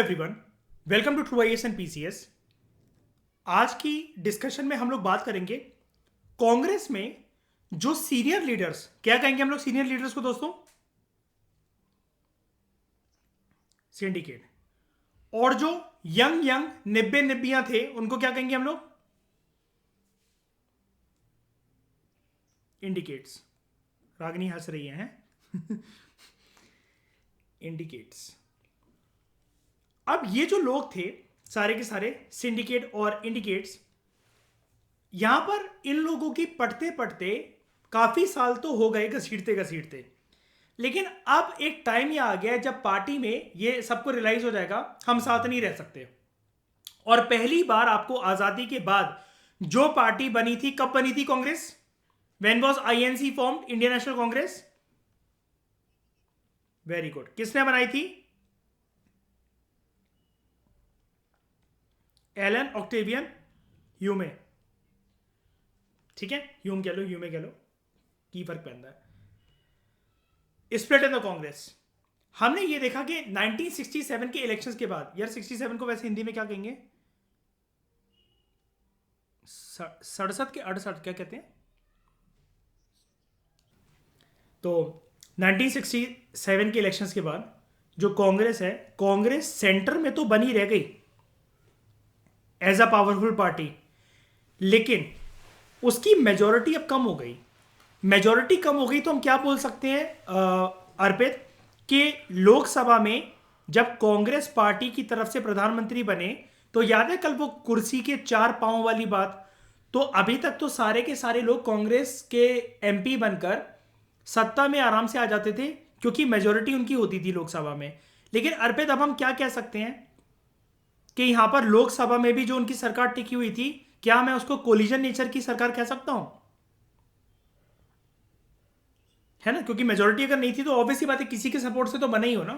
Everyone, welcome to True IAS and PCS. आज की discussion में हम लोग बात करेंगे कांग्रेस में जो सीनियर लीडर्स, क्या कहेंगे हम लोग सीनियर लीडर्स को दोस्तों? सिंडिकेट। और जो यंग यंग निब्बे निब्बियां थे उनको क्या कहेंगे हम लोग? इंडिकेट्स। रागनी हंस रही है इंडिकेट्स। अब ये जो लोग थे सारे के सारे सिंडिकेट और इंडिकेट्स, यहां पर इन लोगों की पढ़ते पढ़ते काफी साल तो हो गए घसीटते घसीटते, लेकिन अब एक टाइम ये आ गया है जब पार्टी में ये सबको रियलाइज हो जाएगा हम साथ नहीं रह सकते। और पहली बार आपको आजादी के बाद जो पार्टी बनी थी, कब बनी थी Congress? When was INC formed, Indian National Congress? Very good. किसने बनाई थी? Allan Octavian Hume. ठीक है, ह्यूम कह लो, ह्यूमे कह लो, की फर्क पैदा है। Split in the Congress. हमने ये देखा कि 1967 के इलेक्शंस के बाद, यार 67 को वैसे हिंदी में क्या कहेंगे? सड़सठ के अड़सठ क्या कहते हैं? तो 1967 के इलेक्शंस के बाद जो कांग्रेस है, कांग्रेस सेंटर में तो बनी रह गई एज अ पावरफुल पार्टी, लेकिन उसकी मेजोरिटी अब कम हो गई। मेजोरिटी कम हो गई तो हम क्या बोल सकते हैं अर्पित, कि लोकसभा में जब कांग्रेस पार्टी की तरफ से प्रधानमंत्री बने तो याद है कल वो कुर्सी के चार पांव वाली बात? तो अभी तक तो सारे के सारे लोग कांग्रेस के एमपी बनकर सत्ता में आराम से आ जाते थे क्योंकि मेजोरिटी उनकी होती थी लोकसभा में। लेकिन अर्पित अब हम क्या कह सकते हैं कि यहां पर लोकसभा में भी जो उनकी सरकार टिकी हुई थी, क्या मैं उसको कोलिजन नेचर की सरकार कह सकता हूं? है ना, क्योंकि मेजोरिटी अगर नहीं थी तो ऑब्वियसली बात है किसी के सपोर्ट से तो बना ही हो ना।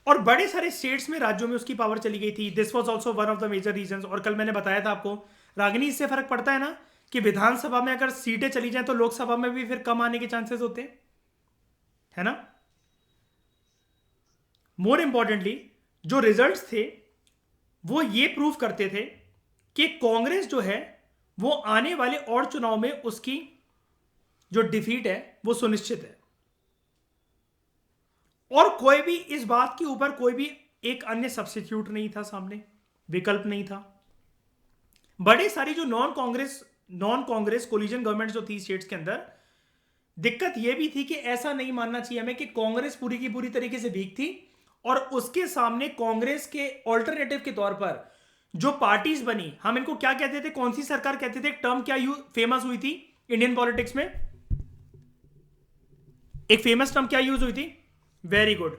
और बड़े सारे स्टेट्स में, राज्यों में उसकी पावर चली गई थी। This was also one of the major reasons. और कल मैंने बताया था आपको, रागिनी, इससे फर्क पड़ता है ना कि विधानसभा में अगर सीटें चली जाएं तो लोकसभा में भी फिर कम आने के चांसेस होते हैं, है ना। मोर इंपॉर्टेंटली जो रिजल्ट्स थे वो ये प्रूव करते थे कि कांग्रेस जो है वो आने वाले और चुनाव में उसकी जो डिफीट है वो सुनिश्चित है। और कोई भी इस बात के ऊपर कोई भी एक अन्य सब्स्टिट्यूट नहीं था सामने, विकल्प नहीं था। बड़े सारी जो नॉन कांग्रेस कोलिजन गवर्नमेंट जो थी स्टेट्स के अंदर, दिक्कत यह भी थी कि ऐसा नहीं मानना चाहिए हमें कि कांग्रेस पूरी की पूरी तरीके से वीक थी और उसके सामने कांग्रेस के ऑल्टरनेटिव के तौर पर जो पार्टीज बनी, हम इनको क्या कहते थे, कौन सी सरकार कहते थे, एक टर्म क्या फेमस हुई थी इंडियन पॉलिटिक्स में? एक फेमस टर्म क्या यूज हुई थी? वेरी गुड,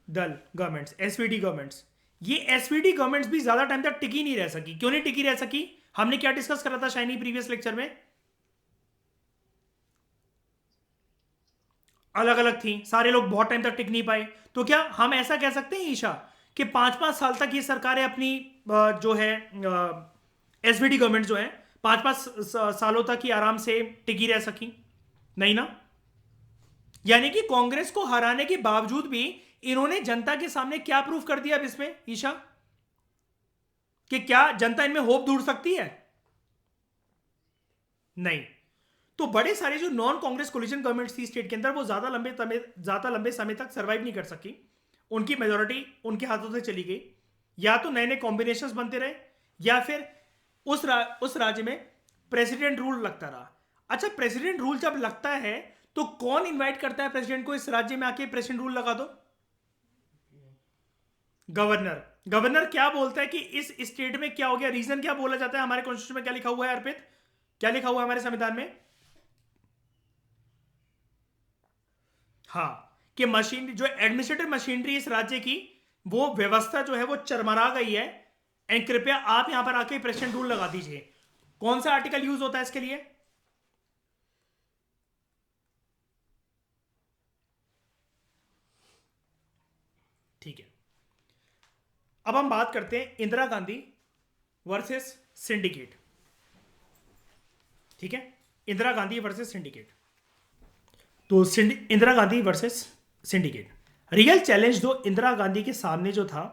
दल गवर्नमेंट्स, एसवीडी गवर्नमेंट्स। ये एसवीडी गवर्नमेंट्स भी ज्यादा टाइम तक टिकी नहीं रह सकी। क्यों नहीं टिकी रह सकी? हमने क्या डिस्कस करा था शाइनी प्रीवियस लेक्चर में? अलग अलग थी, सारे लोग बहुत टाइम तक टिक नहीं पाए। तो क्या हम ऐसा कह सकते हैं ईशा कि 5-5 साल तक ये सरकारें अपनी जो है एसवीडी गवर्नमेंट जो है 5-5 सालों तक ही आराम से टिकी रह सकी? नहीं ना। यानी कि कांग्रेस को हराने के बावजूद भी इन्होंने जनता के सामने क्या प्रूफ कर दिया अब इसमें ईशा, कि क्या जनता इनमें होप ढूंढ सकती है? नहीं। तो बड़े सारे जो नॉन कांग्रेस कोलिजन गवर्नमेंट थी स्टेट के अंदर, वो ज्यादा लंबे समय तक सर्वाइव नहीं कर सकी। उनकी मेजोरिटी उनके हाथों से चली गई। या तो नए नए कॉम्बिनेशंस बनते रहे या फिर उस राज्य में प्रेसिडेंट रूल लगता रहा। अच्छा, प्रेसिडेंट रूल जब लगता है तो कौन इनवाइट करता है प्रेसिडेंट को इस राज्य में आके प्रेसिडेंट रूल लगा दो? गवर्नर। गवर्नर क्या बोलता है कि इस स्टेट में क्या हो गया, रीजन क्या बोला जाता है? हमारे कॉन्स्टिट्यूशन में क्या लिखा हुआ है अर्पित? क्या लिखा हुआ है हमारे संविधान में? हाँ, कि मशीनरी, जो एडमिनिस्ट्रेटिव मशीनरी इस राज्य की, वो व्यवस्था जो है वो चरमरा गई है, एंड कृपया आप यहां पर आके प्रेसिडेंट रूल लगा दीजिए। कौन सा आर्टिकल यूज होता है इसके लिए? ठीक है, अब हम बात करते हैं इंदिरा गांधी वर्सेस सिंडिकेट। ठीक है, इंदिरा गांधी वर्सेस सिंडिकेट। तो Indira Gandhi versus syndicate. Real challenge जो इंदिरा गांधी के सामने जो था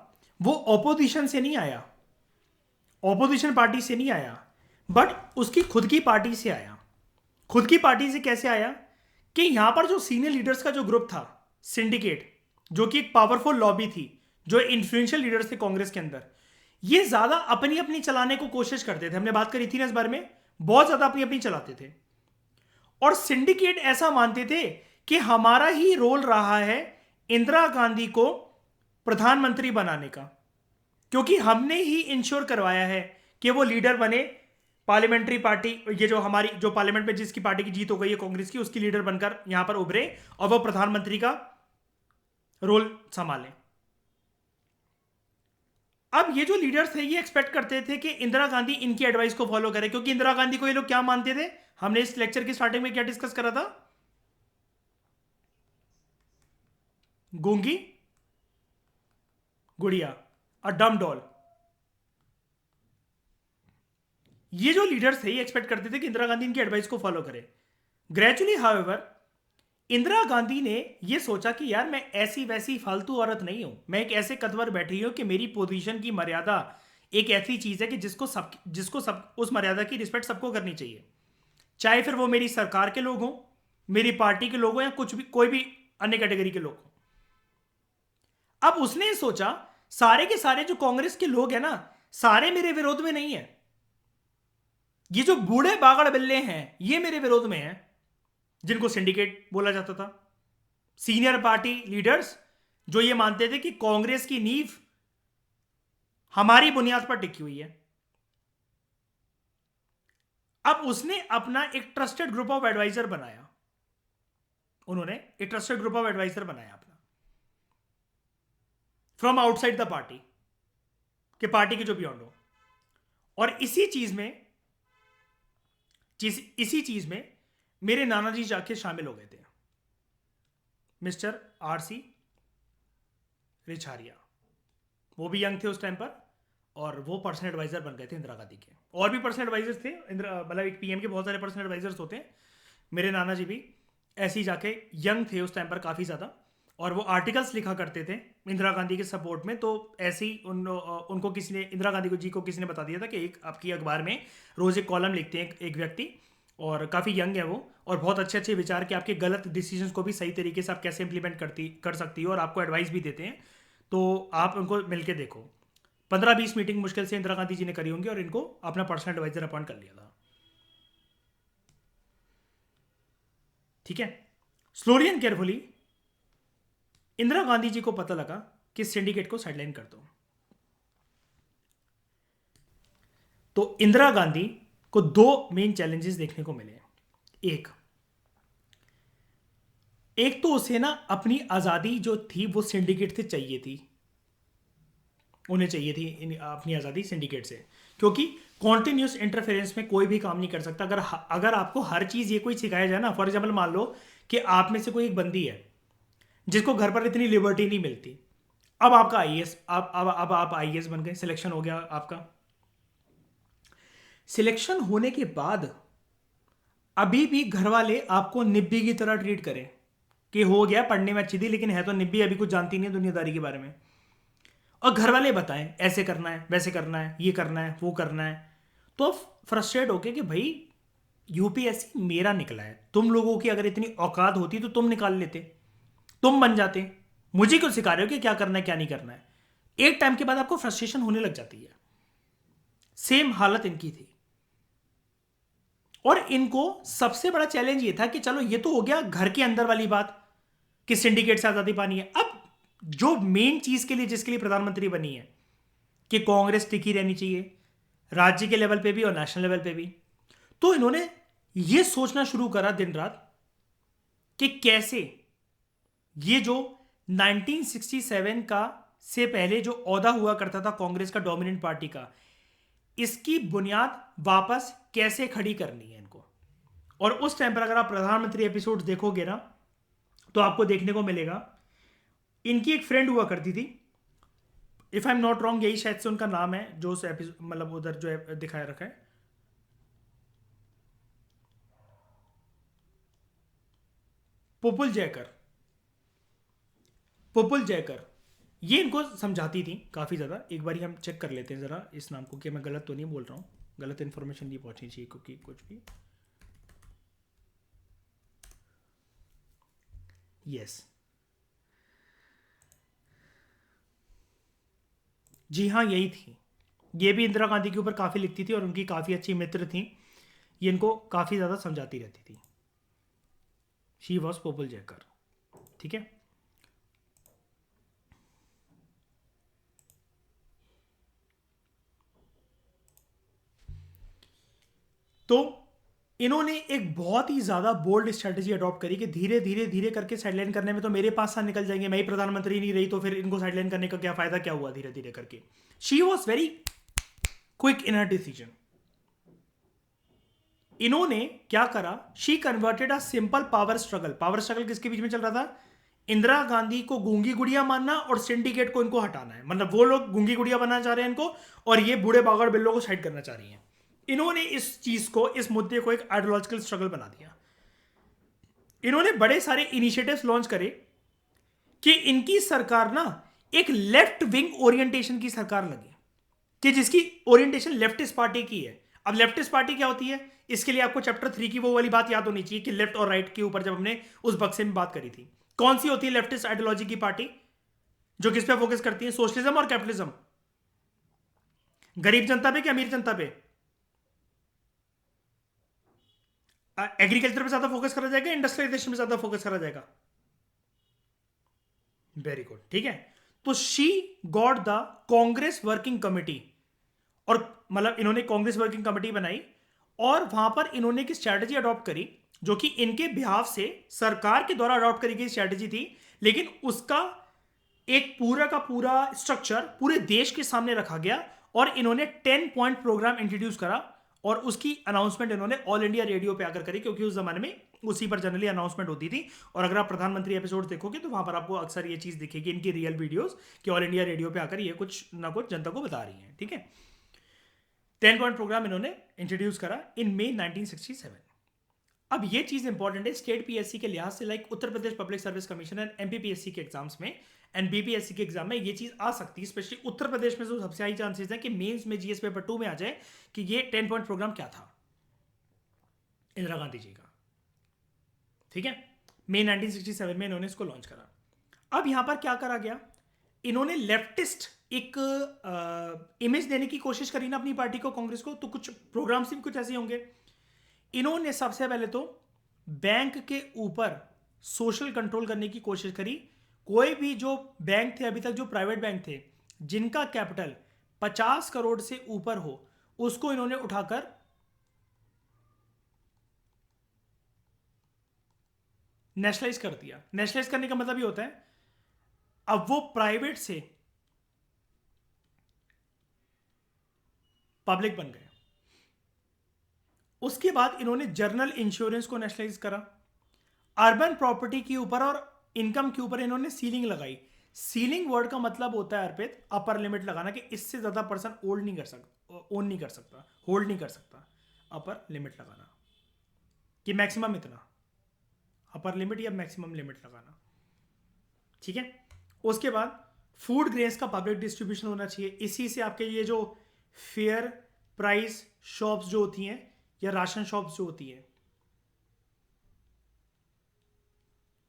वो ऑपोजिशन से नहीं आया, ऑपोजिशन पार्टी से नहीं आया, बट उसकी खुद की पार्टी से आया। खुद की पार्टी से कैसे आया कि यहां पर जो सीनियर लीडर्स का जो ग्रुप था, सिंडिकेट, जो कि एक पावरफुल लॉबी थी, जो इन्फ्लुएंशियल लीडर्स थे कांग्रेस के अंदर, ये ज्यादा अपनी अपनी चलाने को कोशिश करते थे। हमने बात करी थी ना इस बारे में, बहुत ज्यादा अपनी अपनी चलाते थे। और सिंडिकेट ऐसा मानते थे कि हमारा ही रोल रहा है इंदिरा गांधी को प्रधानमंत्री बनाने का, क्योंकि हमने ही इंश्योर करवाया है कि वो लीडर बने, पार्लियामेंट्री पार्टी, ये जो हमारी जो पार्लियामेंट में जिसकी पार्टी की जीत हो गई है कांग्रेस की, उसकी लीडर बनकर यहां पर उभरे और वो प्रधानमंत्री का रोल संभालें। अब ये जो लीडर्स थे ये एक्सपेक्ट करते थे कि इंदिरा गांधी इनकी एडवाइस को फॉलो करे, क्योंकि इंदिरा गांधी को ये लोग क्या मानते थे, हमने इस लेक्चर की स्टार्टिंग में क्या डिस्कस करा था, गूंगी गुड़िया, अ डम डॉल। ये जो लीडर्स थे ये एक्सपेक्ट करते थे कि इंदिरा गांधी इनकी एडवाइस को फॉलो करे। ग्रेजुअली हाउएवर इंदिरा गांधी ने यह सोचा कि यार मैं ऐसी वैसी फालतू औरत नहीं हूं, मैं एक ऐसे कद पर बैठी हूं कि मेरी पोजीशन की मर्यादा एक ऐसी चीज है कि जिसको सब उस मर्यादा की रिस्पेक्ट सबको करनी चाहिए, चाहे फिर वो मेरी सरकार के लोग हों, मेरी पार्टी के लोग हों, या कुछ भी कोई भी अन्य कैटेगरी के लोग हों। अब उसने सोचा सारे के सारे जो कांग्रेस के लोग हैं ना, सारे मेरे विरोध में नहीं है, ये जो बूढ़े बागड़ बिल्ले हैं ये मेरे विरोध में हैं, जिनको सिंडिकेट बोला जाता था, सीनियर पार्टी लीडर्स जो ये मानते थे कि कांग्रेस की नींव हमारी बुनियाद पर टिकी हुई है। अब उसने अपना एक ट्रस्टेड ग्रुप ऑफ एडवाइजर बनाया, उन्होंने एक ट्रस्टेड ग्रुप ऑफ एडवाइजर बनाया अपना, फ्रॉम आउटसाइड द पार्टी, के पार्टी के जो बियॉन्ड हो। और इसी चीज में मेरे नाना जी जाके शामिल हो गए थे, मिस्टर आरसी रिछारिया, वो भी यंग थे उस टाइम पर, और वो पर्सनल एडवाइजर बन गए थे इंदिरा गांधी के। और भी पर्सनल एडवाइजर्स थे, इंदिरा मतलब एक पीएम के बहुत सारे पर्सनल एडवाइजर्स होते हैं, मेरे नाना जी भी ऐसे ही जाके यंग थे उस टाइम पर काफ़ी ज़्यादा, और वो आर्टिकल्स लिखा करते थे इंदिरा गांधी के सपोर्ट में। तो ऐसे ही उनको किसी ने, इंदिरा गांधी को जी को किसी ने बता दिया था कि एक आपकी अखबार में रोज़ एक कॉलम लिखते हैं एक व्यक्ति, और काफ़ी यंग है वो, और बहुत अच्छे अच्छे विचार के आपके गलत डिसीजंस को भी सही तरीके से आप कैसे इंप्लीमेंट कर सकती हो, और आपको एडवाइस भी देते हैं। तो आप उनको मिलके देखो। 15-20 मीटिंग मुश्किल से इंदिरा गांधी जी ने करी होंगी और इनको अपना पर्सनल एडवाइजर अपॉइंट कर लिया था। ठीक है, slowly and carefully Indira Gandhi ji को पता लगा कि सिंडिकेट को साइडलाइन कर दो। तो इंदिरा गांधी को दो मेन चैलेंजेस देखने को मिले। एक तो उसे ना अपनी आज़ादी जो थी वो सिंडिकेट से चाहिए थी, उन्हें चाहिए थी अपनी आज़ादी सिंडिकेट से, क्योंकि कॉन्टिन्यूस इंटरफेरेंस में कोई भी काम नहीं कर सकता। अगर आपको हर चीज़ ये कोई सिखाया जाए ना, फॉर एग्जाम्पल मान लो कि आप में से कोई एक बंदी है जिसको घर पर इतनी लिबर्टी नहीं मिलती, अब आपका आईएएस, अब आप आईएएस बन गए, सिलेक्शन हो गया आपका। सिलेक्शन होने के बाद अभी भी घर वाले आपको निब्बी की तरह ट्रीट करें कि हो गया, पढ़ने में अच्छी थी लेकिन है तो निब्बी, अभी कुछ जानती नहीं है दुनियादारी के बारे में, और घर वाले बताएं ऐसे करना है, वैसे करना है, ये करना है, वो करना है, तो फ्रस्ट्रेट होके कि भाई यूपीएससी मेरा निकला है, तुम लोगों की अगर इतनी औकात होती तो तुम निकाल लेते, तुम बन जाते, मुझे क्यों सिखा रहे हो कि क्या करना है क्या नहीं करना है। एक टाइम के बाद आपको फ्रस्ट्रेशन होने लग जाती है। सेम हालत इनकी थी, और इनको सबसे बड़ा चैलेंज ये था कि चलो ये तो हो गया घर के अंदर वाली बात कि सिंडिकेट से आजादी पानी है। अब जो मेन चीज के लिए, जिसके लिए प्रधानमंत्री बनी है कि कांग्रेस टिकी रहनी चाहिए राज्य के लेवल पे भी और नेशनल लेवल पे भी, तो इन्होंने ये सोचना शुरू करा दिन रात कि कैसे ये जो 1967 का से पहले जो ओहदा हुआ करता था कांग्रेस का, डोमिनेंट पार्टी का, इसकी बुनियाद वापस कैसे खड़ी करनी है इनको। और उस टाइम पर अगर आप प्रधानमंत्री एपिसोड देखोगे ना, तो आपको देखने को मिलेगा इनकी एक फ्रेंड हुआ करती थी, if I am not wrong यही शायद से उनका नाम है, जो उस मतलब उधर जो है दिखाया रखा है, पुपुल जयकर। पुपुल जयकर, ये इनको समझाती थी काफ़ी ज़्यादा। एक बार हम चेक कर लेते हैं ज़रा इस नाम को कि मैं गलत तो नहीं बोल रहा हूँ, गलत इन्फॉर्मेशन नहीं पहुँचनी चाहिए क्योंकि कुछ भी। यस, जी हाँ, यही थी। ये भी इंदिरा गांधी के ऊपर काफ़ी लिखती थी और उनकी काफ़ी अच्छी मित्र थी। ये इनको काफ़ी ज़्यादा समझाती रहती थी। She was Pupul Jayakar. ठीक है, तो इन्होंने एक बहुत ही ज़्यादा बोल्ड स्ट्रेटजी अडॉप्ट करी कि धीरे धीरे धीरे करके साइडलाइन करने में तो मेरे 5 साल निकल जाएंगे, मैं ही प्रधानमंत्री नहीं रही तो फिर इनको साइडलाइन करने का क्या फ़ायदा, क्या हुआ धीरे धीरे करके। She was very quick in her decision. इन्होंने क्या करा, she converted a simple power struggle. Power struggle किसके बीच में चल रहा था? इंदिरा गांधी को गूंगी गुड़िया मानना और सिंडिकेट को इनको हटाना है। मतलब वो लोग गूंगी गुड़िया बनाना चाह रहे हैं इनको, और ये बूढ़े बागड़ बिल्लों को साइड करना चाह रही हैं। इन्होंने इस चीज को, इस मुद्दे को एक आइडियोलॉजिकल स्ट्रगल बना दिया। इन्होंने बड़े सारे इनिशिएटिव्स लॉन्च करे कि इनकी सरकार ना एक लेफ्ट विंग ओरिएंटेशन की सरकार लगे, कि जिसकी ओरिएंटेशन लेफ्टिस्ट पार्टी की है। अब लेफ्टिस्ट पार्टी क्या होती है, इसके लिए आपको चैप्टर 3 की वो वाली बात याद होनी चाहिए कि लेफ्ट और राइट के ऊपर जब हमने उस बक्से में बात करी थी। कौन सी होती है लेफ्टिस्ट आइडियोलॉजी की पार्टी? जो किस पे फोकस करती है? सोशलिज्म और कैपिटलिज्म। गरीब जनता पे कि अमीर जनता पे? एग्रीकल्चर पे ज्यादा फोकस करा जाएगा, इंडस्ट्रियलाइजेशन पे ज्यादा फोकस करा जाएगा? वेरी गुड, ठीक है। तो she got the Congress working committee, और मतलब इन्होंने कांग्रेस वर्किंग कमेटी बनाई और वहां पर इन्होंने एक स्ट्रैटेजी अडॉप्ट करी जो कि इनके बिहाफ से सरकार के द्वारा अडॉप्ट करी गई स्ट्रैटेजी थी, लेकिन उसका एक पूरा का पूरा स्ट्रक्चर पूरे देश के सामने रखा गया और इन्होंने 10 पॉइंट प्रोग्राम इंट्रोड्यूस करा और उसकी अनाउंसमेंट इन्होंने ऑल इंडिया रेडियो पे आकर करी, क्योंकि उस जमाने में उसी पर जनरली अनाउंसमेंट होती थी। और अगर आप प्रधानमंत्री एपिसोड देखोगे तो वहां पर आपको अक्सर ये चीज दिखेगी इनकी रियल वीडियोस कि ऑल इंडिया रेडियो पे आकर ये कुछ ना कुछ जनता को बता रही है। ठीक है, 10 पॉइंट प्रोग्राम इन्होंने इंट्रोड्यूस करा इन मई 1967। अब ये चीज इंपॉर्टेंट है स्टेट पीएससी के लिहाज से, like Uttar Pradesh public service commission and MPPSC के एग्जाम्स में एंड बीपीएससी के एग्जाम में ये चीज आ सकती है, स्पेशली उत्तर प्रदेश में जो सबसे हाई चांसेस है कि मेंस में जीएस पेपर 2 में आ जाए कि ये 10 पॉइंट प्रोग्राम क्या था इंदिरा गांधी जी का। ठीक है, मई 1967 में इन्होंने इसको लॉन्च करा। अब यहां पर क्या करा गया, इन्होंने लेफ्टिस्ट एक इमेज देने की कोशिश करी ना अपनी पार्टी को, कांग्रेस को, तो कुछ प्रोग्राम्स भी कुछ ऐसे होंगे। इन्होंने सबसे पहले तो बैंक के ऊपर सोशल कंट्रोल करने की कोशिश करी। कोई भी जो बैंक थे अभी तक, जो प्राइवेट बैंक थे जिनका कैपिटल 50 करोड़ से ऊपर हो, उसको इन्होंने उठाकर नेशनलाइज कर दिया। नेशनलाइज करने का मतलब ये होता है अब वो प्राइवेट से पब्लिक बन गए। उसके बाद इन्होंने जर्नल इंश्योरेंस को नेशनलाइज करा। अर्बन प्रॉपर्टी के ऊपर और इनकम के ऊपर इन्होंने सीलिंग लगाई। सीलिंग वर्ड का मतलब होता है अर्पित अपर लिमिट लगाना, कि इससे ज्यादा पर्सन ओल्ड नहीं कर सकता, ओन नहीं कर सकता, होल्ड नहीं कर सकता। अपर लिमिट लगाना कि मैक्सिमम इतना, अपर लिमिट या मैक्सिमम लिमिट लगाना। ठीक है, उसके बाद फूड ग्रेन्स का पब्लिक डिस्ट्रीब्यूशन होना चाहिए। इसी से आपके ये जो फेयर प्राइस शॉप्स जो होती हैं या राशन शॉप्स जो होती है,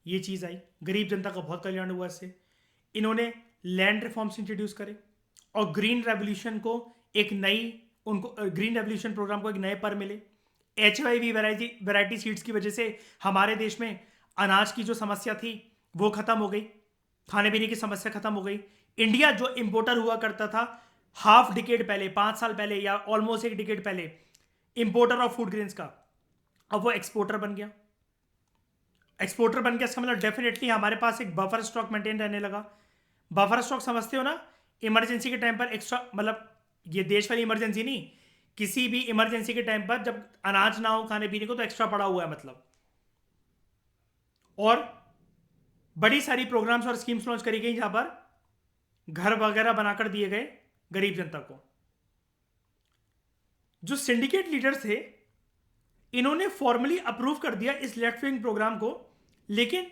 ये चीज आई। गरीब जनता का बहुत कल्याण हुआ इससे। इन्होंने लैंड रिफॉर्म्स इंट्रोड्यूस करे और ग्रीन रेवोल्यूशन को एक नई, उनको ग्रीन रेवोल्यूशन प्रोग्राम को एक नए पर मिले। HYV वैरायटी सीड्स की वजह से हमारे देश में अनाज की जो समस्या थी वो खत्म हो गई, खाने पीने की समस्या खत्म हो गई। इंडिया जो इंपोर्टर हुआ करता था हाफ डिकेड पहले, 5 साल पहले या ऑलमोस्ट एक डिकेड पहले, इंपोर्टर ऑफ फूड ग्रेन्स का, अब वो एक्सपोर्टर बन गया। एक्सपोर्टर बन गया इसका मतलब डेफिनेटली हमारे पास एक बफर स्टॉक मेंटेन रहने लगा। बफर स्टॉक समझते हो ना, इमरजेंसी के टाइम पर एक्स्ट्रा, मतलब ये देश वाली इमरजेंसी नहीं, किसी भी इमरजेंसी के टाइम पर जब अनाज ना हो खाने पीने को तो एक्स्ट्रा पड़ा हुआ है मतलब। और बड़ी सारी प्रोग्राम्स और स्कीम्स लॉन्च करी गई जहां पर घर वगैरह बनाकर दिए गए गरीब जनता को। जो सिंडिकेट लीडर्स थे इन्होंने फॉर्मली अप्रूव कर दिया इस लेफ्ट विंग प्रोग्राम को, लेकिन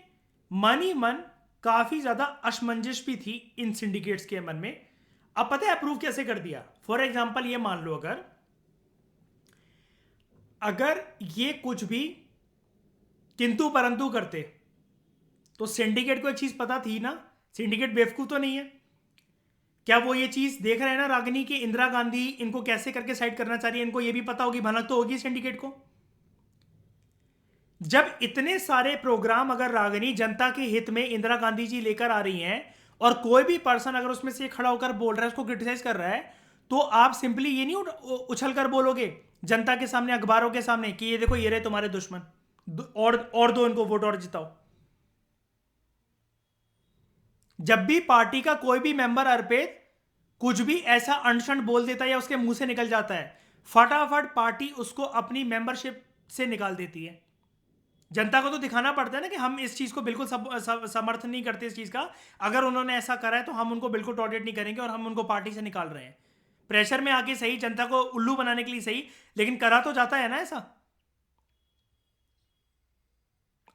मन ही मन काफी ज्यादा असमंजस भी थी इन सिंडिकेट्स के मन में। अब पता है अप्रूव कैसे कर दिया? फॉर एग्जाम्पल ये मान लो, अगर अगर ये कुछ भी किंतु परंतु करते तो सिंडिकेट को एक चीज पता थी ना, सिंडिकेट बेवकूफ तो नहीं है। क्या वो ये चीज देख रहे हैं ना रागिनी की इंदिरा गांधी इनको कैसे करके साइड करना चाह रही है? इनको ये भी पता होगी, भनक तो होगी सिंडिकेट को। जब इतने सारे प्रोग्राम अगर रागिनी जनता के हित में इंदिरा गांधी जी लेकर आ रही हैं और कोई भी पर्सन अगर उसमें से खड़ा होकर बोल रहा है, उसको क्रिटिसाइज कर रहा है, तो आप सिंपली ये नहीं उछल कर बोलोगे जनता के सामने, अखबारों के सामने कि ये देखो ये रहे तुम्हारे दुश्मन, और दो इनको वोट और जिताओ। जब भी पार्टी का कोई भी मेंबर अर्पित कुछ भी ऐसा अनशन बोल देता है या उसके मुंह से निकल जाता है, फटाफट पार्टी उसको अपनी मेंबरशिप से निकाल देती है। जनता को तो दिखाना पड़ता है ना कि हम इस चीज को बिल्कुल समर्थन नहीं करते इस चीज का। अगर उन्होंने ऐसा करा है तो हम उनको बिल्कुल टॉलरेट नहीं करेंगे और हम उनको पार्टी से निकाल रहे हैं। प्रेशर में आके सही, जनता को उल्लू बनाने के लिए सही, लेकिन करा तो जाता है ना ऐसा।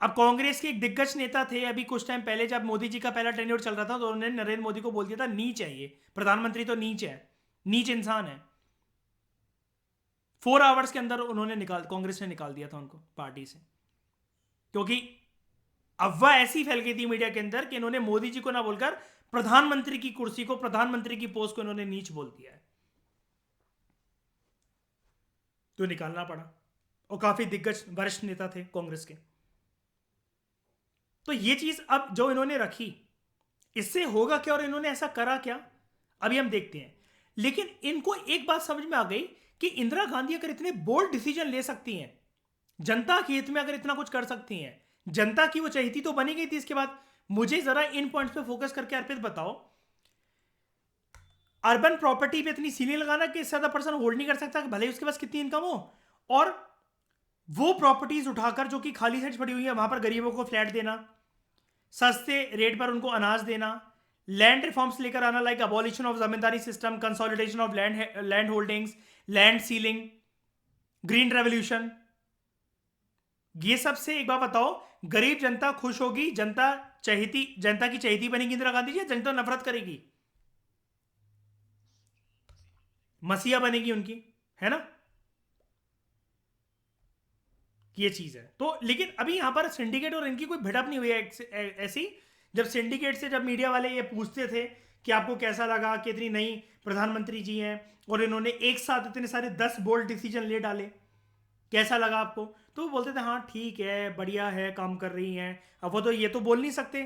अब कांग्रेस के एक दिग्गज नेता थे अभी कुछ टाइम पहले, जब मोदी जी का पहला टेन्योर चल रहा था, तो उन्होंने नरेंद्र मोदी को बोल दिया था नीच है ये प्रधानमंत्री, तो नीच है, नीच इंसान है। 4 आवर्स के अंदर उन्होंने कांग्रेस ने निकाल दिया था उनको पार्टी से, क्योंकि अफवाह ऐसी फैल गई थी मीडिया के अंदर कि इन्होंने मोदी जी को ना बोलकर प्रधानमंत्री की कुर्सी को, प्रधानमंत्री की पोस्ट को इन्होंने नीच बोल दिया है, तो निकालना पड़ा। और काफी दिग्गज वरिष्ठ नेता थे कांग्रेस के। तो ये चीज अब जो इन्होंने रखी, इससे होगा क्या और इन्होंने ऐसा करा क्या, अभी हम देखते हैं। लेकिन इनको एक बात समझ में आ गई कि इंदिरा गांधी अगर इतने बोल्ड डिसीजन ले सकती हैं, जनता के हित में अगर इतना कुछ कर सकती हैं, जनता की वो चाहती तो बनी गई थी। इसके बाद मुझे जरा इन पॉइंट्स पे फोकस करके अर्पित बताओ, अर्बन प्रॉपर्टी पे इतनी सीलिंग लगाना कि इससे ज्यादा पर्सन होल्ड नहीं कर सकता, भले ही उसके पास कितनी इनकम हो, और वो प्रॉपर्टीज उठाकर जो कि खाली साइड पड़ी हुई है वहां पर गरीबों को फ्लैट देना, सस्ते रेट पर उनको अनाज देना, लैंड रिफॉर्म्स लेकर आना, like abolition of zamindari system, consolidation of land holdings, land ceiling, green revolution. ये सब से एक बात बताओ, गरीब जनता खुश होगी? जनता की चहेती बनेगी इंदिरा गांधी जी, जनता नफरत करेगी, मसीहा बनेगी उनकी, है ना? ये चीज है। तो लेकिन अभी यहां पर सिंडिकेट और इनकी कोई भिड़प नहीं हुई है ऐसी। जब सिंडिकेट से जब मीडिया वाले ये पूछते थे कि आपको कैसा लगा कि इतनी नई प्रधानमंत्री जी हैं और इन्होंने एक साथ इतने सारे 10 बोल्ड डिसीजन ले डाले, कैसा लगा आपको? तो वो बोलते थे हाँ ठीक है, बढ़िया है, काम कर रही हैं। अब वो तो ये तो बोल नहीं सकते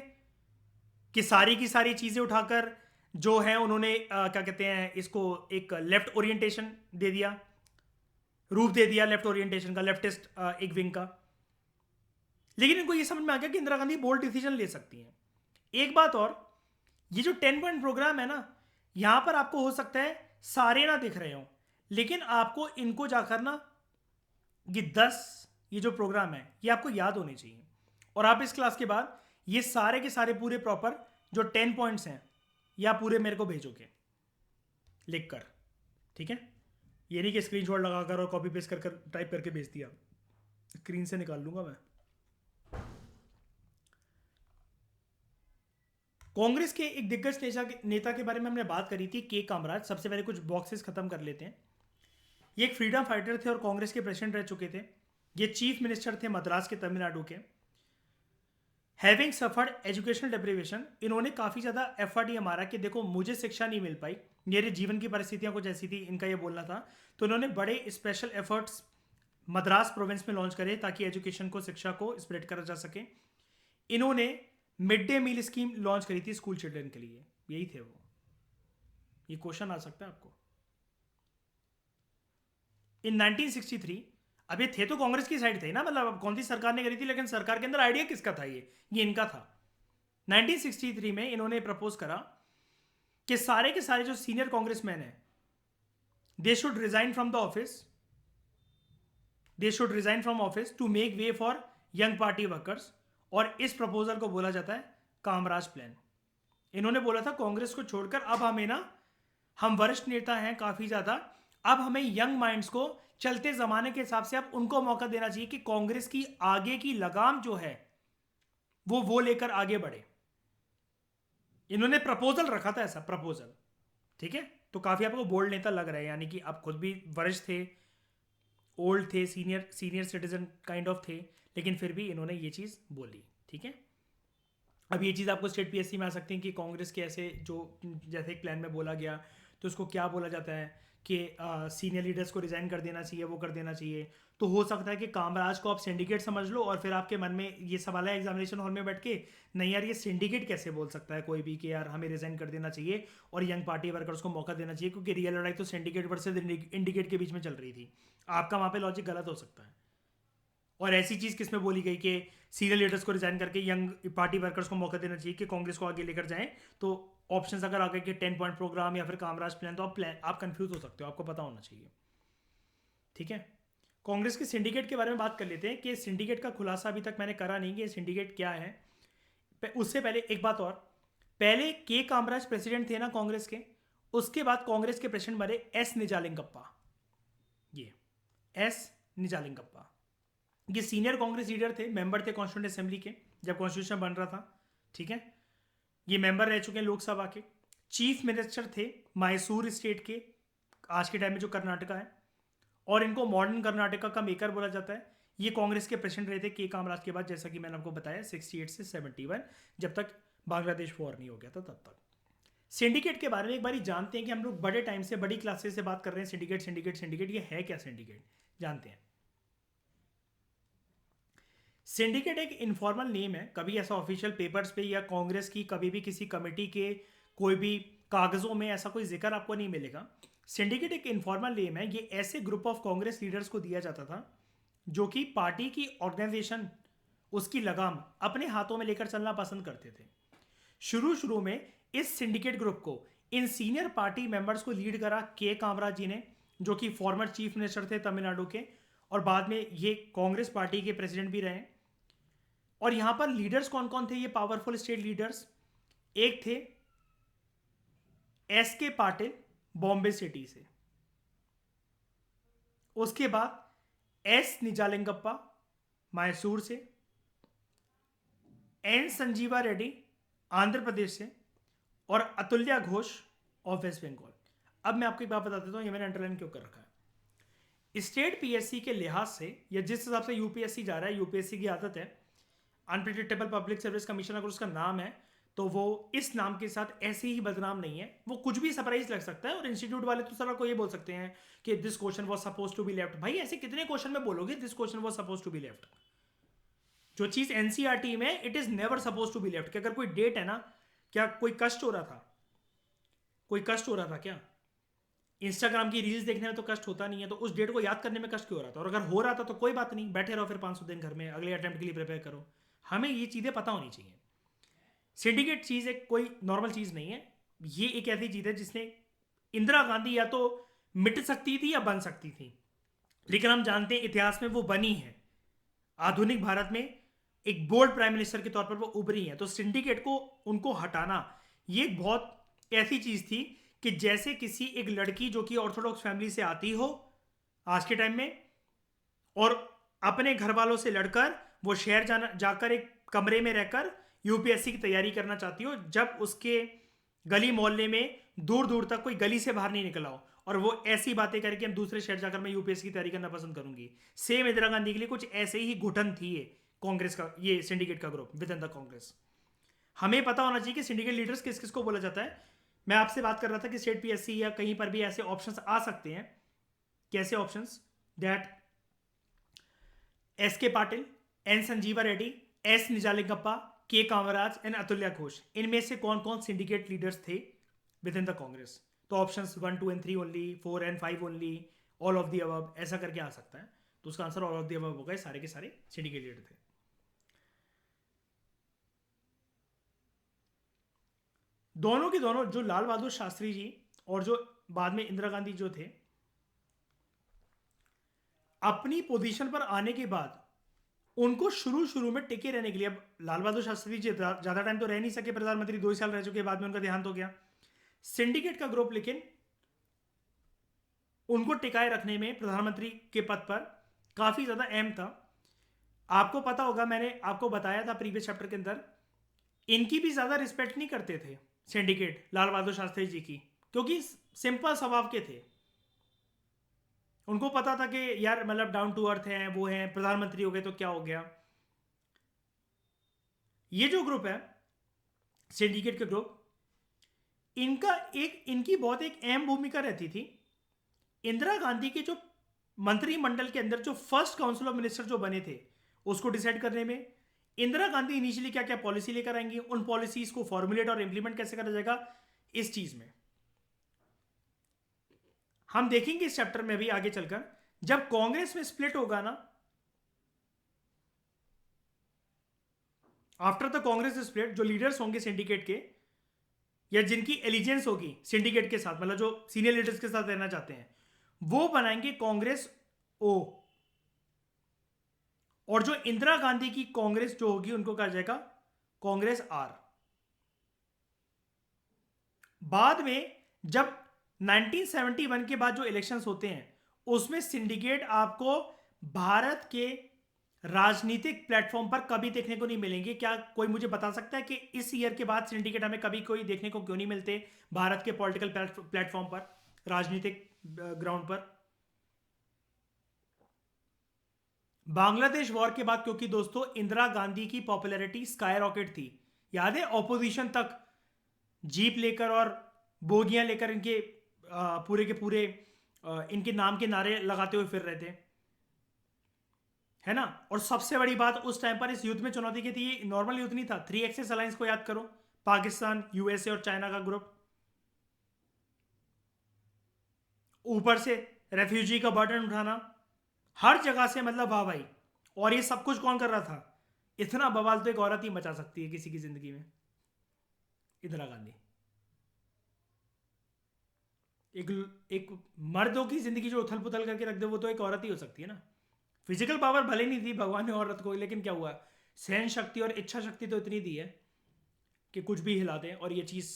कि सारी की सारी चीजें उठाकर जो है उन्होंने क्या कहते हैं इसको, एक लेफ्ट ओरिएंटेशन दे दिया, रूप दे दिया लेफ्ट ओरिएंटेशन का, लेफ्टिस्ट एक विंग का। लेकिन इनको ये समझ में आ गया कि इंदिरा गांधी बोल्ड डिसीजन ले सकती हैं। एक बात और, ये जो 10 पॉइंट प्रोग्राम है ना, यहां पर आपको हो सकता है सारे ना दिख रहे हो, लेकिन आपको इनको जाकर ना ये 10 ये जो प्रोग्राम है ये आपको याद होने चाहिए। और आप इस क्लास के बाद ये सारे के सारे पूरे प्रॉपर जो 10 पॉइंट्स हैं या पूरे मेरे को भेजोगे लिख कर, ठीक है? ये नहीं कि स्क्रीनशॉट लगाकर और कॉपी पेस्ट कर टाइप करके भेज दिया, स्क्रीन से निकाल लूंगा मैं। कांग्रेस के एक दिग्गज नेता के बारे में हमने बात करी थी, के कामराज। सबसे पहले कुछ बॉक्सेस खत्म कर लेते हैं। ये एक फ्रीडम फाइटर थे और कांग्रेस के प्रेसिडेंट रह चुके थे। ये चीफ मिनिस्टर थे मद्रास के, तमिलनाडु के। हैविंग सफर्ड एजुकेशनल डिप्रिवेशन, इन्होंने काफ़ी ज़्यादा एफर्ट ये मारा कि देखो मुझे शिक्षा नहीं मिल पाई, मेरे जीवन की परिस्थितियां कुछ ऐसी थी, इनका ये बोलना था। तो इन्होंने बड़े स्पेशल एफर्ट्स मद्रास प्रोविंस में लॉन्च करे ताकि एजुकेशन को, शिक्षा को स्प्रेड करा जा सके। इन्होंने mid day meal scheme launch करी थी स्कूल चिल्ड्रन के लिए, यही थे वो। ये क्वेश्चन आ सकता है आपको। इन 1963, अब ये थे तो कांग्रेस की साइड थे ना, मतलब अब कौन सी सरकार ने करी थी, लेकिन सरकार के अंदर आइडिया किसका था? ये इनका था। 1963 में इन्होंने प्रपोज करा कि सारे के सारे जो सीनियर कांग्रेसमैन हैं, they should resign from the office, they should resign from office to make way for young party workers. और इस प्रपोजल को बोला जाता है कामराज प्लान। इन्होंने बोला था कांग्रेस को छोड़कर अब हमें ना, हम वरिष्ठ नेता हैं काफी ज्यादा, अब हमें यंग माइंड्स को चलते जमाने के हिसाब से अब उनको मौका देना चाहिए कि कांग्रेस की आगे की लगाम जो है वो लेकर आगे बढ़े। इन्होंने प्रपोजल रखा था, ऐसा प्रपोजल। ठीक है, तो काफी आपको बोल्ड नेता लग रहा है, यानी कि आप खुद भी वरिष्ठ थे, ओल्ड थे, senior senior citizen kind of थे, लेकिन फिर भी इन्होंने ये चीज़ बोली। ठीक है, अब ये चीज़ आपको स्टेट पीएससी में आ सकती है कि कांग्रेस के ऐसे जो जैसे एक प्लान में बोला गया, तो उसको क्या बोला जाता है कि सीनियर लीडर्स को रिजाइन कर देना चाहिए, वो कर देना चाहिए। तो हो सकता है कि कामराज को आप सिंडिकेट समझ लो और फिर आपके मन में ये सवाल है एग्जामिनेशन हॉल में बैठ के, नहीं यार ये सिंडिकेट कैसे बोल सकता है कोई भी कि यार हमें रिजाइन कर देना चाहिए और यंग पार्टी वर्कर्स को मौका देना चाहिए, क्योंकि रियल लड़ाई तो सिंडिकेट वर्सेज इंडिकेट के बीच में चल रही थी। आपका वहाँ पे लॉजिक गलत हो सकता है। और ऐसी चीज किसमें बोली गई कि सीनियर लीडर्स को रिजाइन करके यंग पार्टी वर्कर्स को मौका देना चाहिए कि कांग्रेस को आगे लेकर जाएं। तो ऑप्शंस अगर आ गए कि 10 पॉइंट प्रोग्राम या फिर कामराज प्लान, तो आप कंफ्यूज हो सकते हो, आपको पता होना चाहिए। ठीक है, कांग्रेस के सिंडिकेट के बारे में बात कर लेते हैं कि सिंडिकेट का खुलासा अभी तक मैंने करा नहीं कि सिंडिकेट क्या है। उससे पहले एक बात और, पहले के कामराज प्रेसिडेंट थे ना कांग्रेस के, उसके बाद कांग्रेस के प्रेसिडेंट बने एस निजालिंगप्पा। ये एस निजालिंगप्पा ये सीनियर कांग्रेस लीडर थे, मेंबर थे कॉन्स्टिट्यूंट असेंबली के जब कॉन्स्टिट्यूशन बन रहा था। ठीक है, ये मेंबर रह चुके हैं लोकसभा के। चीफ मिनिस्टर थे मैसूर स्टेट के, आज के टाइम में जो कर्नाटका है, और इनको मॉडर्न कर्नाटका का मेकर बोला जाता है। ये कांग्रेस के प्रेसिडेंट रहे थे के कामराज के बाद, जैसा कि मैंने आपको बताया 68 से 71, जब तक बांग्लादेश वॉर नहीं हो गया था तब तक। सिंडिकेट के बारे में एक बार जानते हैं कि हम लोग बड़े टाइम से बड़ी क्लासेस से बात कर रहे हैं सिंडिकेट सिंडिकेट सिंडिकेट, ये है क्या सिंडिकेट, जानते हैं। सिंडिकेट एक इनफॉर्मल नेम है, कभी ऐसा ऑफिशियल पेपर्स पे या कांग्रेस की कभी भी किसी कमेटी के कोई भी कागजों में ऐसा कोई जिक्र आपको नहीं मिलेगा। सिंडिकेट एक इनफॉर्मल नेम है, ये ऐसे ग्रुप ऑफ कांग्रेस लीडर्स को दिया जाता था जो कि पार्टी की ऑर्गेनाइजेशन, उसकी लगाम अपने हाथों में लेकर चलना पसंद करते थे। शुरू शुरू में इस सिंडिकेट ग्रुप को इन सीनियर पार्टी मेंबर्स को लीड करा के कामराज जी ने, जो कि फॉर्मर चीफ मिनिस्टर थे तमिलनाडु के, और बाद में ये कांग्रेस पार्टी के प्रेसिडेंट भी रहे। और यहां पर लीडर्स कौन कौन थे, ये पावरफुल स्टेट लीडर्स, एक थे एस के पाटिल बॉम्बे सिटी से, उसके बाद एस निजालिंगप्पा मैसूर से, एन संजीवा रेड्डी आंध्र प्रदेश से, और अतुल्या घोष ऑफ वेस्ट बंगाल। अब मैं आपको एक बात बता देता हूं, ये मैंने अंडरलाइन क्यों कर रखा है। स्टेट पीएससी के लिहाज से या जिस हिसाब से यूपीएससी जा रहा है, यूपीएससी की आदत है, अनप्रिडिक्टेबल पब्लिक सर्विस कमीशन अगर उसका नाम है तो वो इस नाम के साथ ऐसे ही बदनाम नहीं है, वो कुछ भी सरप्राइज लग सकता है। और इंस्टीट्यूट वाले तो सर को ये बोल सकते हैं कि this question was suppose to be left. भाई ऐसे कितने क्वेश्चन में बोलोगे this question was suppose to be left? जो चीज एनसीईआरटी में it is never suppose to be left, कि अगर कोई डेट है ना, क्या कोई कष्ट हो रहा था, कोई कष्ट हो रहा था क्या? इंस्टाग्राम की रील्स देखने में तो कष्ट होता नहीं है, तो उस डेट को याद करने में कष्ट क्यों हो रहा था? और अगर हो रहा था तो कोई बात नहीं, बैठे रहो फिर 500 दिन घर में, अगले अटेम्प्ट के लिए प्रिपेयर करो। हमें ये चीजें पता होनी चाहिए। सिंडिकेट चीज एक कोई नॉर्मल चीज नहीं है, ये एक ऐसी चीज है जिसने इंदिरा गांधी या तो मिट सकती थी या बन सकती थी, लेकिन हम जानते हैं इतिहास में वो बनी है। आधुनिक भारत में एक बोल्ड प्राइम मिनिस्टर के तौर पर वो उभरी है। तो सिंडिकेट को उनको हटाना ये एक बहुत ऐसी चीज थी कि जैसे किसी एक लड़की जो कि ऑर्थोडॉक्स फैमिली से आती हो आज के टाइम में, और अपने घर वालों से लड़कर वो शहर जाकर एक कमरे में रहकर यूपीएससी की तैयारी करना चाहती हो, जब उसके गली मोहल्ले में दूर दूर तक कोई गली से बाहर नहीं निकला हो, और वो ऐसी बातें करके हम दूसरे शहर जाकर मैं यूपीएससी की तैयारी करना पसंद करूंगी। सेम इंदिरा गांधी के लिए कुछ ऐसे ही घुटन थी ये कांग्रेस का, ये सिंडिकेट का group with in the Congress. हमें पता होना चाहिए कि सिंडिकेट लीडर्स किस किस को बोला जाता है। मैं आपसे बात कर रहा था कि स्टेट पीएससी या कहीं पर भी ऐसे ऑप्शंस आ सकते हैं। कैसे ऑप्शंस? दैट एस के पाटिल, एन संजीवा रेड्डी, एस निजालिंगप्पा, के कामराज एंड अतुल्या घोष, इनमें से कौन कौन सिंडिकेट लीडर्स थे विद इन द कांग्रेस? तो options 1, 2 and 3 only, 4 and 5 only, all of the above, ऐसा करके आ सकता है। तो उसका answer all of the above होगा, सारे के सारे सिंडिकेट लीडर थे। दोनों के दोनों, जो लाल बहादुर शास्त्री जी और जो बाद में इंदिरा गांधी जो थे, अपनी पोजीशन पर आने के बाद उनको शुरू शुरू में टिके रहने के लिए, अब लाल बहादुर शास्त्री जी ज्यादा टाइम तो रह नहीं सके प्रधानमंत्री, 2 ही साल रह चुके, बाद में उनका देहांत हो गया। सिंडिकेट का ग्रुप लेकिन उनको टिकाए रखने में प्रधानमंत्री के पद पर काफी ज्यादा अहम था। आपको पता होगा, मैंने आपको बताया था प्रीवियस चैप्टर के अंदर, इनकी भी ज्यादा रिस्पेक्ट नहीं करते थे सिंडिकेट लाल बहादुर शास्त्री जी की, क्योंकि सिंपल स्वभाव के थे। उनको पता था कि यार मतलब डाउन टू अर्थ हैं, वो हैं, प्रधानमंत्री हो गए तो क्या हो गया। ये जो ग्रुप है सिंडिकेट के ग्रुप, इनकी बहुत एक अहम भूमिका रहती थी। इंदिरा गांधी के जो मंत्रिमंडल के अंदर जो फर्स्ट काउंसिल ऑफ मिनिस्टर जो बने थे उसको डिसाइड करने में इंदिरा गांधी इनिशियली क्या क्या पॉलिसी लेकर आएंगी, उन पॉलिसीज को फॉर्मुलेट और इंप्लीमेंट कैसे करा जाएगा, इस चीज में हम देखेंगे इस चैप्टर में भी आगे चलकर। जब कांग्रेस में स्प्लिट होगा ना, आफ्टर द कांग्रेस स्प्लिट, जो लीडर्स होंगे सिंडिकेट के या जिनकी एलिजेंस होगी सिंडिकेट के साथ, मतलब जो सीनियर लीडर्स के साथ रहना चाहते हैं, वो बनाएंगे कांग्रेस ओ। और जो इंदिरा गांधी की कांग्रेस जो होगी उनको कहा जाएगा कांग्रेस आर। बाद में जब 1971 के बाद जो इलेक्शंस होते हैं उसमें सिंडिकेट आपको भारत के राजनीतिक प्लेटफॉर्म पर कभी देखने को नहीं मिलेंगे। क्या कोई मुझे बता सकता है कि इस ईयर के बाद सिंडिकेट हमें कभी कोई देखने को क्यों नहीं मिलते भारत के पॉलिटिकल प्लेटफॉर्म पर, राजनीतिक ग्राउंड पर? बांग्लादेश वॉर के बाद, क्योंकि दोस्तों इंदिरा गांधी की पॉपुलैरिटी स्काई रॉकेट थी। याद है ऑपोजिशन तक जीप लेकर और बोगियां लेकर इनके पूरे के पूरे इनके नाम के नारे लगाते हुए फिर रहे थे, है ना। और सबसे बड़ी बात उस टाइम पर इस युद्ध में चुनौती की थी, ये नॉर्मल युद्ध नहीं था। थ्री एक्सेस अलायंस को याद करो, पाकिस्तान, यूएसए और चाइना का ग्रुप, ऊपर से रेफ्यूजी का बर्डन उठाना, हर जगह से मतलब वाह भाई। और ये सब कुछ कौन कर रहा था? इतना बवाल तो एक औरत ही मचा सकती है किसी की जिंदगी में, इंदिरा गांधी। एक एक मर्दों की जिंदगी जो उथल पुथल करके रख दे वो तो एक औरत ही हो सकती है ना। फिजिकल पावर भले नहीं दी भगवान ने औरत को, लेकिन क्या हुआ, सहन शक्ति और इच्छा शक्ति तो इतनी दी है कि कुछ भी हिला दें। और ये चीज़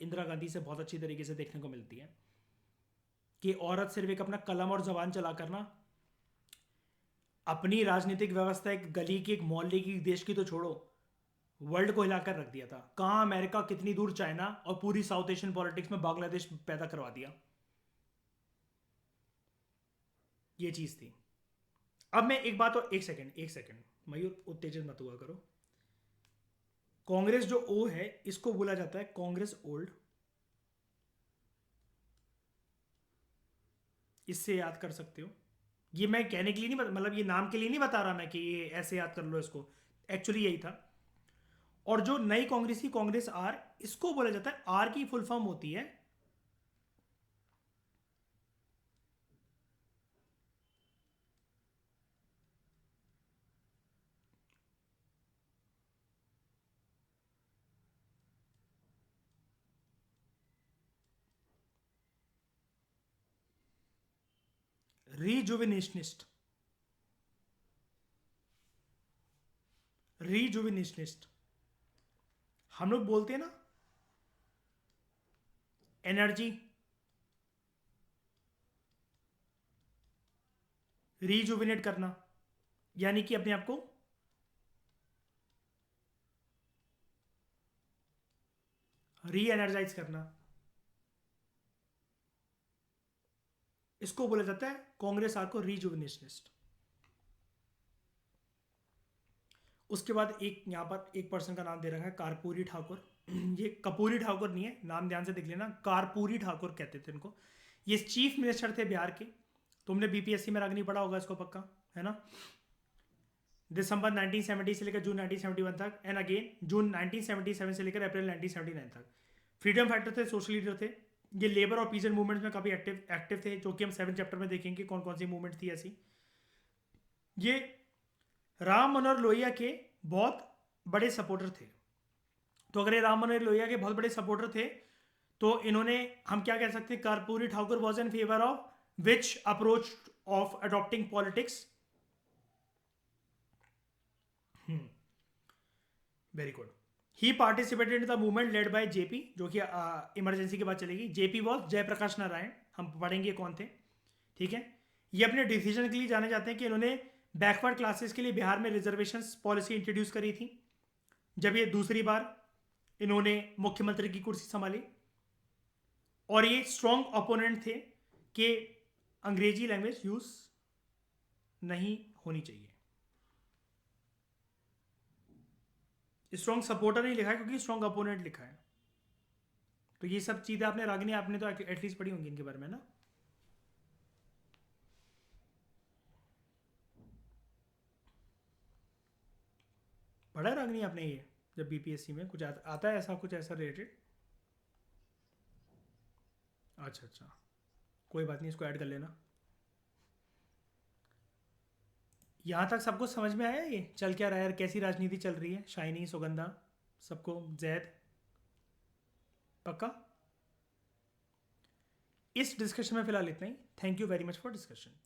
इंदिरा गांधी से बहुत अच्छी तरीके से देखने को मिलती है कि औरत सिर्फ एक अपना कलम और जबान चला करना अपनी राजनीतिक व्यवस्था एक गली की, एक मोहल्ले की, देश की तो छोड़ो, वर्ल्ड को हिलाकर रख दिया था। कहाँ अमेरिका, कितनी दूर चाइना, और पूरी साउथ एशियन पॉलिटिक्स में बांग्लादेश पैदा करवा दिया। ये चीज थी। अब मैं एक बात, और एक सेकंड मयूर उत्तेजित मत हुआ करो। कांग्रेस जो ओ है इसको बोला जाता है कांग्रेस ओल्ड। इससे याद कर सकते हो। ये मैं कहने के लिए नहीं मतलब ये नाम के लिए नहीं बता रहा मैं कि ये ऐसे याद कर लो इसको, एक्चुअली यही था। और जो नई कांग्रेस की कांग्रेस आर, इसको बोला जाता है, आर की फुल फॉर्म होती है रिजुविनेशनिस्ट। रिजुविनेशनिस्ट हम लोग बोलते हैं ना, एनर्जी रिजुविनेट करना, यानी कि अपने आप को री एनर्जाइज करना, इसको बोला जाता है कांग्रेस आर को रिजुविनेशनिस्ट। उसके बाद एक यहां पर एक पर्सन का नाम दे रखा है कारपूरी ठाकुर। ये कपूरी ठाकुर नहीं है, नाम ध्यान से देख लेना, कारपूरी ठाकुर कहते थे इनको। ये चीफ मिनिस्टर थे बिहार के। तुमने बीपीएससी में अग्नि पढ़ा होगा इसको पक्का, है ना। दिसंबर 1970 से लेकर जून 1971 तक, एंड अगेन जून 1977 से लेकर अप्रैल 1979 तक। फ्रीडम फाइटर थे, सोशल लीडर थे। ये लेबर और पीजेंट मूवमेंट्स में काफ़ी एक्टिव थे, जो कि हम 7 चैप्टर में देखेंगे कौन कौन सी मूवमेंट थी ऐसी। ये राम मनोहर लोहिया के बहुत बड़े सपोर्टर थे। तो अगर ये राम मनोहर लोहिया के बहुत बड़े सपोर्टर थे तो इन्होंने, हम क्या कह सकते हैं, Karpoori Thakur was in favour of which approach of adopting politics. Very good. He participated in the movement led by JP, जो कि इमरजेंसी के बाद चलेगी। जेपी वॉज जयप्रकाश नारायण, हम पढ़ेंगे कौन थे, ठीक है। ये अपने डिसीजन के लिए जाने जाते हैं कि इन्होंने बैकवर्ड क्लासेस के लिए बिहार में रिजर्वेशन पॉलिसी इंट्रोड्यूस करी थी जब ये दूसरी बार इन्होंने मुख्यमंत्री की कुर्सी संभाली और ये स्ट्रॉन्ग ओपोनेंट थे कि अंग्रेजी लैंग्वेज यूज नहीं होनी चाहिए। स्ट्रॉन्ग सपोर्टर नहीं लिखा है क्योंकि स्ट्रॉन्ग अपोनेंट लिखा है। तो ये सब चीजें आपने रागिनी आपने तो एटलीस्ट पढ़ी होंगी इनके बारे में ना। पढ़ा है रागिनी आपने ये जब बीपीएससी में कुछ आता है ऐसा कुछ ऐसा रिलेटेड? अच्छा अच्छा, कोई बात नहीं, इसको ऐड कर लेना। यहाँ तक सबको समझ में आया ये चल क्या रहा है, कैसी राजनीति चल रही है? शाइनी, सुगंधा, सबको, जैद, पक्का? इस डिस्कशन में फिलहाल इतना ही। Thank you very much for discussion.